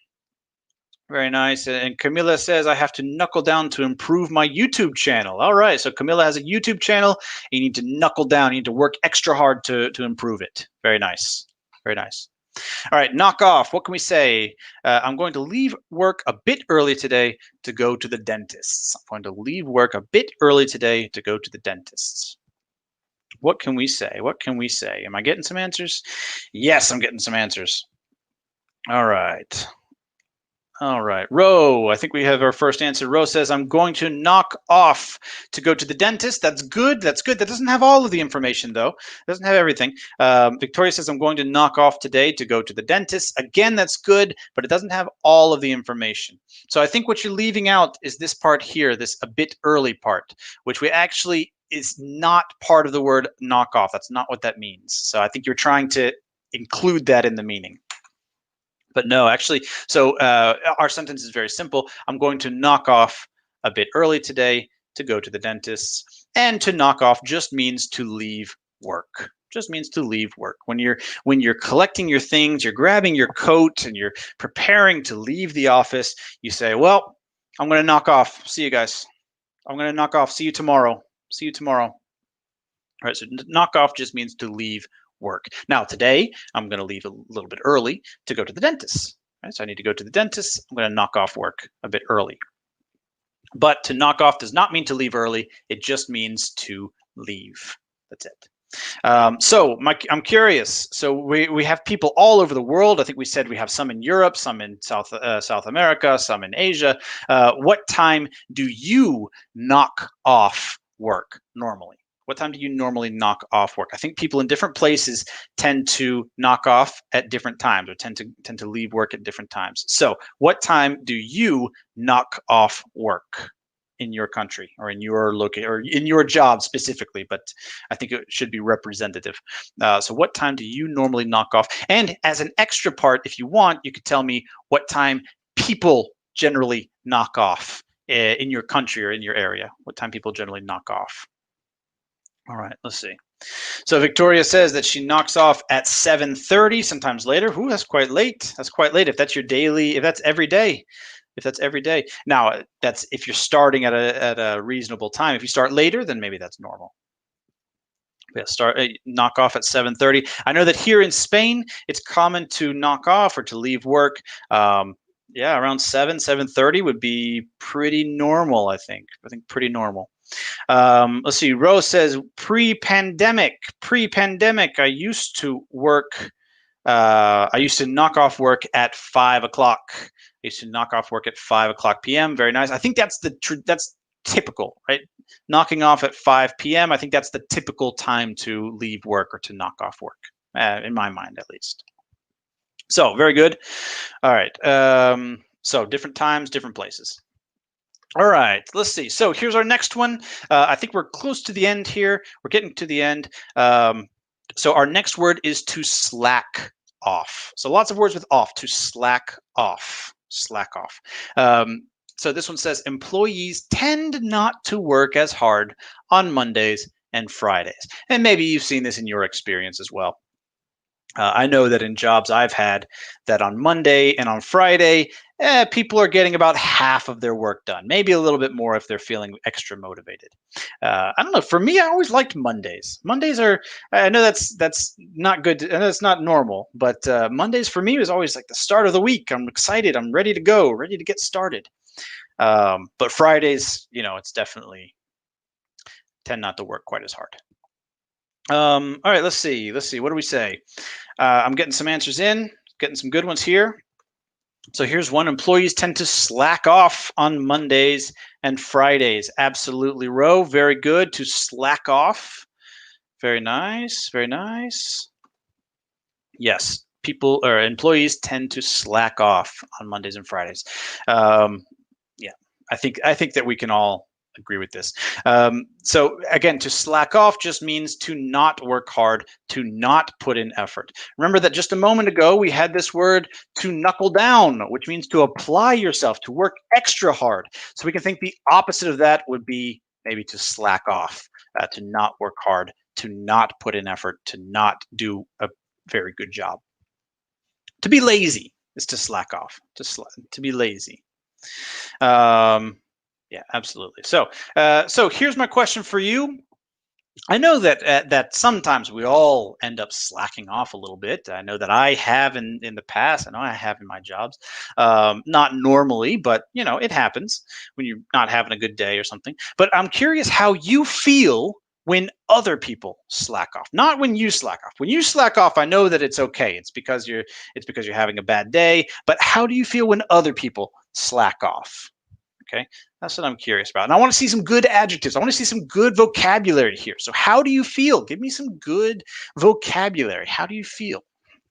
Speaker 1: Very nice. And Camilla says, I have to knuckle down to improve my YouTube channel. All right, so Camilla has a YouTube channel. You need to knuckle down. You need to work extra hard to improve it. Very nice. Very nice. All right, knock off. What can we say? I'm going to leave work a bit early today to go to the dentist's. I'm going to leave work a bit early today to go to the dentist's. What can we say? What can we say? Am I getting some answers? Yes, I'm getting some answers. All right. All right, Ro, I think we have our first answer. Ro says, I'm going to knock off to go to the dentist. That's good. That's good. That doesn't have all of the information, though. It doesn't have everything. Victoria says, I'm going to knock off today to go to the dentist. Again, that's good, but it doesn't have all of the information. So I think what you're leaving out is this part here, this a bit early part, which we actually is not part of the word knock off. That's not what that means. So I think you're trying to include that in the meaning. But no, actually, so our sentence is very simple. I'm going to knock off a bit early today to go to the dentist. And to knock off just means to leave work. Just means to leave work. When you're collecting your things, you're grabbing your coat and you're preparing to leave the office, you say, well, I'm going to knock off. See you guys. I'm going to knock off. See you tomorrow. See you tomorrow. All right, so knock off just means to leave work. Now today, I'm going to leave a little bit early to go to the dentist. Right? So I need to go to the dentist. I'm going to knock off work a bit early. But to knock off does not mean to leave early. It just means to leave. That's it. So I'm curious. So we have people all over the world. I think we said we have some in Europe, some in South America, some in Asia. What time do you knock off work normally? What time do you normally knock off work? I think people in different places tend to knock off at different times, or tend to leave work at different times. So what time do you knock off work in your country, or in your location, or in your job specifically? But I think it should be representative. So what time do you normally knock off? And as an extra part, if you want, you could tell me what time people generally knock off in your country or in your area. What time people generally knock off. All right, let's see. So Victoria says that she knocks off at 7:30, sometimes later. Ooh, that's quite late. That's quite late if that's your daily, if that's every day. If that's every day. Now, that's if you're starting at a reasonable time. If you start later, then maybe that's normal. Yeah, knock off at 7:30. I know that here in Spain, it's common to knock off or to leave work. Yeah, around 7:30 would be pretty normal, I think. I think pretty normal. Let's see. Rose says pre-pandemic. I used to work. I used to knock off work at 5 o'clock. I used to knock off work at 5 o'clock p.m. Very nice. I think that's that's typical, right? Knocking off at 5 p.m. I think that's the typical time to leave work or to knock off work, in my mind at least. So very good. All right. So different times, different places. All right, let's see. So here's our next one. I think we're close to the end here. We're getting to the end. So our next word is to slack off. So lots of words with off. To slack off. Slack off. So this one says employees tend not to work as hard on Mondays and Fridays. And maybe you've seen this in your experience as well. I know that in jobs I've had, that on Monday and on Friday, people are getting about half of their work done, maybe a little bit more if they're feeling extra motivated. I don't know. For me, I always liked Mondays. Mondays are, I know that's not good, and that's not normal, but Mondays for me was always like the start of the week. I'm excited. I'm ready to go, ready to get started. But Fridays, it's definitely tend not to work quite as hard. All right, let's see. What do we say? I'm getting some answers in, getting some good ones here. So here's one. Employees tend to slack off on Mondays and Fridays. Absolutely, Ro. Very good. To slack off. Very nice. Very nice. Yes, people or employees tend to slack off on Mondays and Fridays. Yeah, I think that we can all agree with this. So again, to slack off just means to not work hard, to not put in effort. Remember that just a moment ago we had this word to knuckle down, which means to apply yourself, to work extra hard. So we can think the opposite of that would be maybe to slack off, to not work hard, to not put in effort, to not do a very good job. To be lazy is to slack off, to be lazy. Yeah, absolutely. So here's my question for you. I know that sometimes we all end up slacking off a little bit. I know that I have in the past. I know I have in my jobs. Not normally, but you know, it happens when you're not having a good day or something. But I'm curious how you feel when other people slack off. Not when you slack off. When you slack off, I know that it's okay. It's because you're having a bad day. But how do you feel when other people slack off? Okay, that's what I'm curious about. And I want to see some good adjectives. I want to see some good vocabulary here. So, how do you feel? Give me some good vocabulary. How do you feel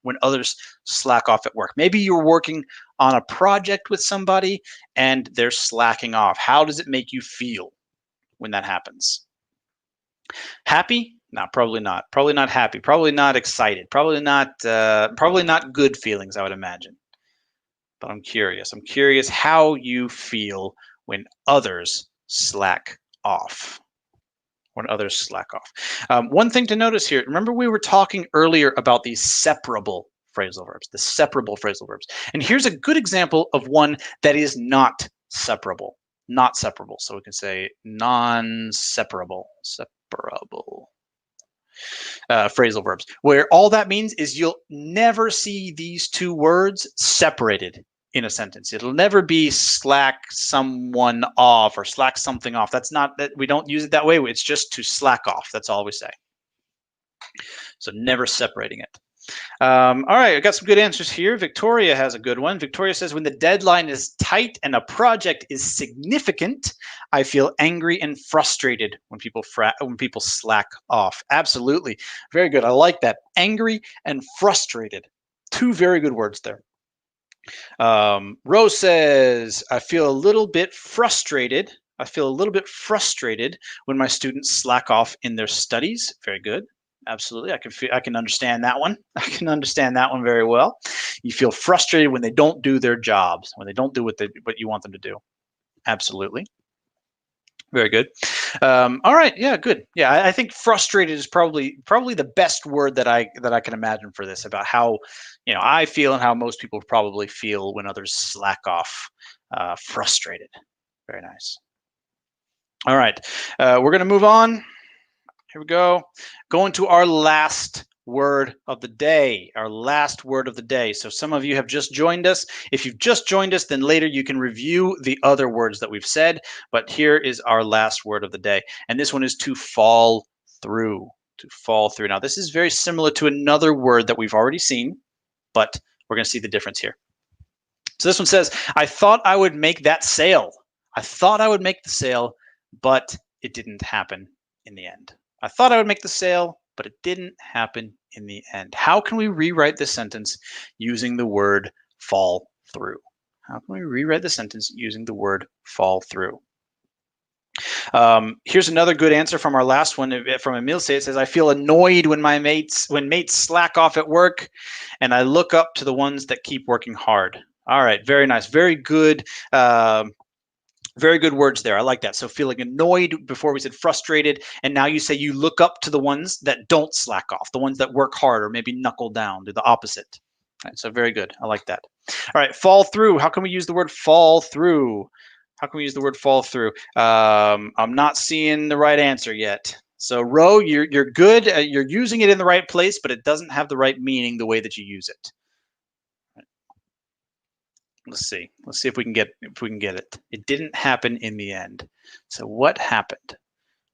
Speaker 1: when others slack off at work? Maybe you're working on a project with somebody and they're slacking off. How does it make you feel when that happens? Happy? No, probably not. Probably not happy. Probably not excited. Probably not. Probably not good feelings. I would imagine. But I'm curious. I'm curious how you feel when others slack off. When others slack off. One thing to notice here, remember we were talking earlier about these separable phrasal verbs, the separable phrasal verbs. And here's a good example of one that is not separable. Not separable. So we can say non-separable. Separable. Phrasal verbs, where all that means is you'll never see these two words separated in a sentence. It'll never be slack someone off or slack something off. That's not that we don't use it that way. It's just to slack off. That's all we say. So never separating it. All right, I got some good answers here. Victoria has a good one. Victoria says, when the deadline is tight and a project is significant, I feel angry and frustrated when people slack off. Absolutely. Very good. I like that. Angry and frustrated. Two very good words there. Rose says, I feel a little bit frustrated. I feel a little bit frustrated when my students slack off in their studies. Very good. Absolutely. I can understand that one. I can understand that one very well. You feel frustrated when they don't do their jobs, when they don't do what you want them to do. Absolutely. Very good. All right. Yeah, good. Yeah, I think frustrated is probably the best word that I can imagine for this, about how I feel and how most people probably feel when others slack off. Frustrated. Very nice. All right. We're going to move on. Here we go. Going to our last word of the day. Our last word of the day. So some of you have just joined us. If you've just joined us, then later you can review the other words that we've said. But here is our last word of the day. And this one is to fall through. To fall through. Now, this is very similar to another word that we've already seen, but we're going to see the difference here. So this one says, I thought I would make that sale. I thought I would make the sale, but it didn't happen in the end. I thought I would make the sale, but it didn't happen in the end. How can we rewrite this sentence using the word fall through? How can we rewrite the sentence using the word fall through? Here's another good answer from our last one from Emil. It says, I feel annoyed when mates slack off at work, and I look up to the ones that keep working hard. All right, very nice. Very good. Very good words there. I like that. So feeling annoyed, before we said frustrated, and now you say you look up to the ones that don't slack off, the ones that work hard or maybe knuckle down, do the opposite. All right, so very good. I like that. All right, fall through. How can we use the word fall through? How can we use the word fall through? I'm not seeing the right answer yet. So Ro, you're good. You're using it in the right place, but it doesn't have the right meaning the way that you use it. Let's see if we can get it. It didn't happen in the end. So what happened?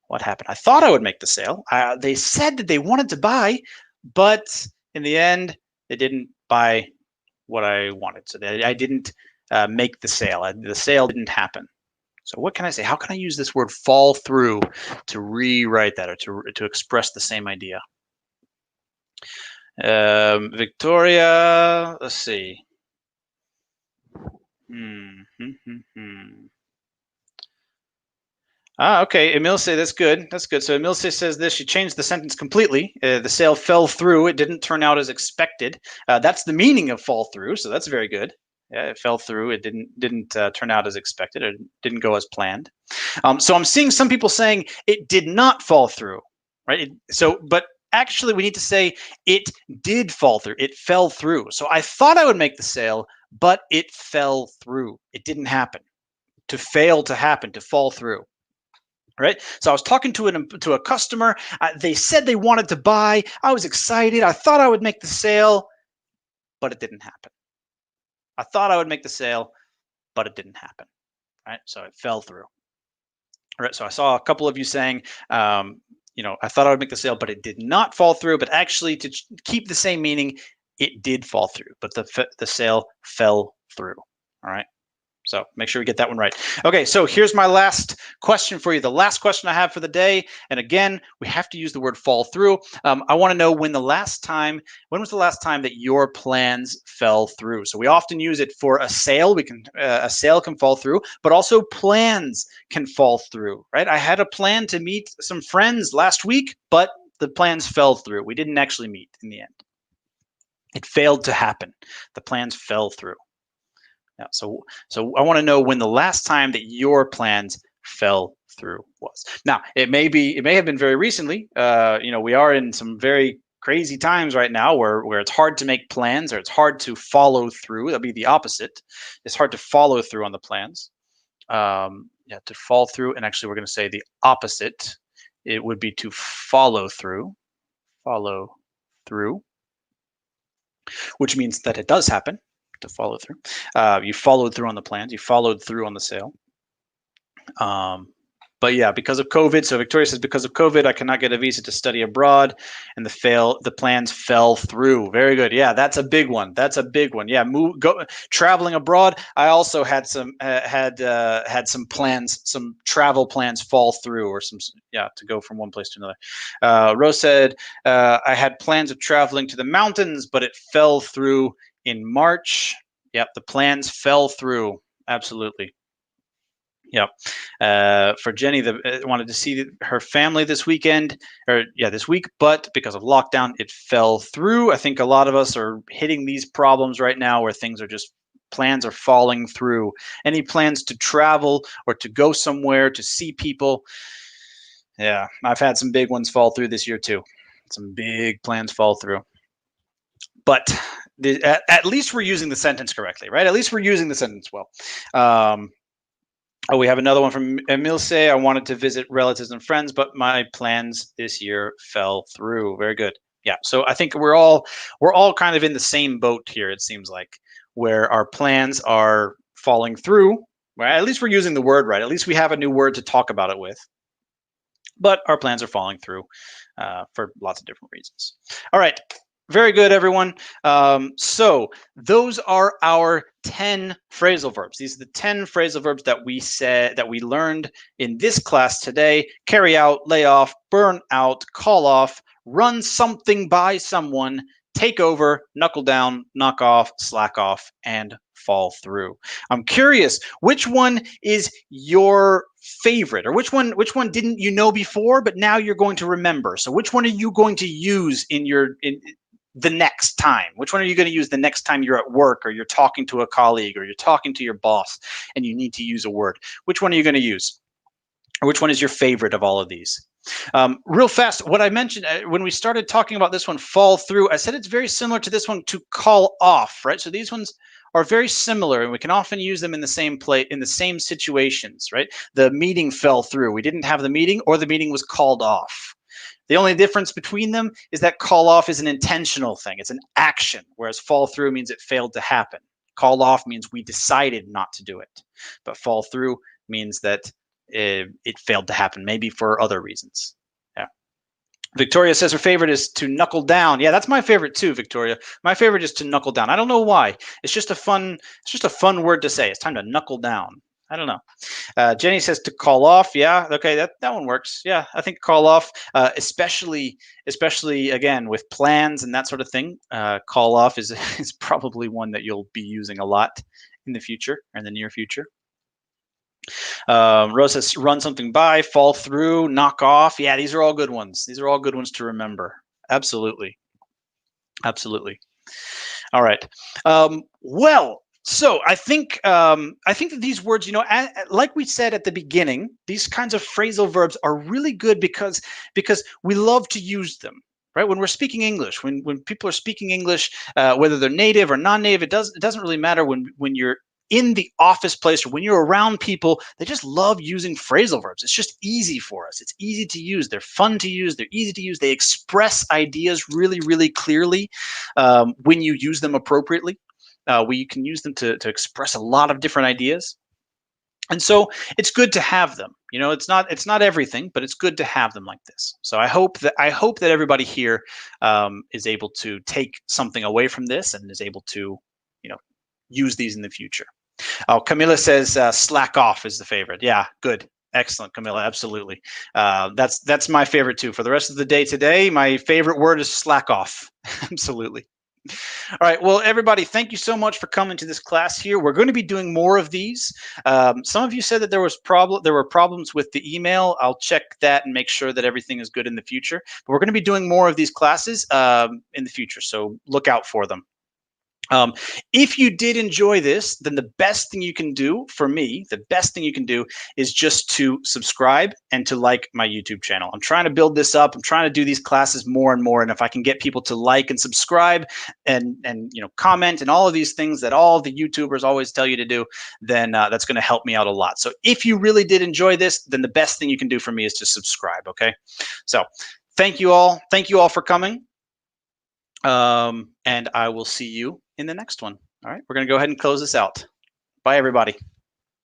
Speaker 1: What happened? I thought I would make the sale. They said that they wanted to buy, but in the end, they didn't buy what I wanted. So that I didn't make the sale. The sale didn't happen. So what can I say? How can I use this word fall through to rewrite that or to express the same idea? Victoria, let's see. Okay. Emilce, that's good. That's good. So Emilce says this. She changed the sentence completely. The sale fell through. It didn't turn out as expected. That's the meaning of fall through. So that's very good. Yeah, it fell through. It didn't turn out as expected. It didn't go as planned. So I'm seeing some people saying it did not fall through, right? But actually, we need to say it did fall through. It fell through. So I thought I would make the sale, but it fell through. It didn't happen. To fail to happen, to fall through. Right. So I was talking to a customer. They said they wanted to buy. I was excited. I thought I would make the sale, but it didn't happen. I thought I would make the sale, but it didn't happen. Right. So it fell through. All right. So I saw a couple of you saying, I thought I would make the sale, but it did not fall through. But actually, to keep the same meaning, it did fall through, but the sale fell through. All right. So make sure we get that one right. Okay, so here's my last question for you. The last question I have for the day, and again, we have to use the word fall through. I want to know when was the last time that your plans fell through? So we often use it for a sale. A sale can fall through, but also plans can fall through, right? I had a plan to meet some friends last week, but the plans fell through. We didn't actually meet in the end. It failed to happen. The plans fell through. Yeah, so I want to know when the last time that your plans fell through was. Now, it may have been very recently. We are in some very crazy times right now where it's hard to make plans or it's hard to follow through. That'll be the opposite. It's hard to follow through on the plans. To fall through, and actually we're going to say the opposite. It would be to follow through. Follow through, which means that it does happen. To follow through. You followed through on the plans. You followed through on the sale. But yeah, because of COVID. So Victoria says, because of COVID, I cannot get a visa to study abroad, and the plans fell through. Very good. Yeah, that's a big one. Yeah, traveling abroad. I also had some plans, some travel plans fall through, or to go from one place to another. Rose said, I had plans of traveling to the mountains, but it fell through in March. Yep, the plans fell through. Absolutely. Yep. For Jenny, wanted to see her family this week, but because of lockdown, it fell through. I think a lot of us are hitting these problems right now where plans are falling through. Any plans to travel or to go somewhere to see people? Yeah, I've had some big ones fall through this year too. Some big plans fall through. But at least we're using the sentence correctly, right? At least we're using the sentence well. We have another one from Emilce. I wanted to visit relatives and friends, but my plans this year fell through. Very good. Yeah. So I think we're all kind of in the same boat here. It seems like where our plans are falling through. Right? At least we're using the word right. At least we have a new word to talk about it with. But our plans are falling through for lots of different reasons. All right. Very good, everyone. So those are our 10 phrasal verbs. These are the 10 phrasal verbs that we learned in this class today. Carry out, lay off, burn out, call off, run something by someone, take over, knuckle down, knock off, slack off, and fall through. I'm curious, which one is your favorite, or which one didn't you know before, but now you're going to remember? So which one are you going to use in the next time? Which one are you going to use the next time you're at work, or you're talking to a colleague, or you're talking to your boss and you need to use a word? Which one are you going to use? Or which one is your favorite of all of these? Real fast, what I mentioned when we started talking about this one, fall through, I said it's very similar to this one, to call off, right? So these ones are very similar, and we can often use them in the same in the same situations, right? The meeting fell through. We didn't have the meeting, or the meeting was called off. The only difference between them is that call off is an intentional thing. It's an action, whereas fall through means it failed to happen. Call off means we decided not to do it, but fall through means that it failed to happen, maybe for other reasons. Yeah. Victoria says her favorite is to knuckle down. Yeah, that's my favorite too, Victoria. My favorite is to knuckle down. I don't know why. It's just a fun word to say. It's time to knuckle down. I don't know. Jenny says to call off. Yeah, okay, that one works. Yeah, I think call off, especially again with plans and that sort of thing. Call off is is probably one that you'll be using a lot in the future or in the near future. Rose says run something by, fall through, knock off. Yeah, these are all good ones. These are all good ones to remember. Absolutely, absolutely. All right. Well, so I think that these words, like we said at the beginning, these kinds of phrasal verbs are really good because we love to use them. Right, when we're speaking English, when people are speaking English, whether they're native or non-native, it doesn't really matter. When you're in the office place or when you're around people, they just love using phrasal verbs. It's just easy for us. It's easy to use. They're fun to use. They're easy to use. They express ideas really, really clearly when you use them appropriately. You can use them to express a lot of different ideas. And so it's good to have them. It's not everything, but it's good to have them like this. So I hope that everybody here is able to take something away from this and is able to, use these in the future. Oh, Camilla says slack off is the favorite. Yeah, good. Excellent, Camilla. Absolutely. That's my favorite too. For the rest of the day today, my favorite word is slack off. Absolutely. All right. Well, everybody, thank you so much for coming to this class here. We're going to be doing more of these. Some of you said that there were problems with the email. I'll check that and make sure that everything is good in the future. But we're going to be doing more of these classes in the future, so look out for them. If you did enjoy this, then the best thing you can do for me, the best thing you can do is just to subscribe and to like my YouTube channel. I'm trying to build this up. I'm trying to do these classes more and more. And if I can get people to like and subscribe and comment and all of these things that all the YouTubers always tell you to do, then that's going to help me out a lot. So if you really did enjoy this, then the best thing you can do for me is to subscribe. Okay. So thank you all. Thank you all for coming. And I will see you in the next one. All right, we're going to go ahead and close this out. Bye, everybody.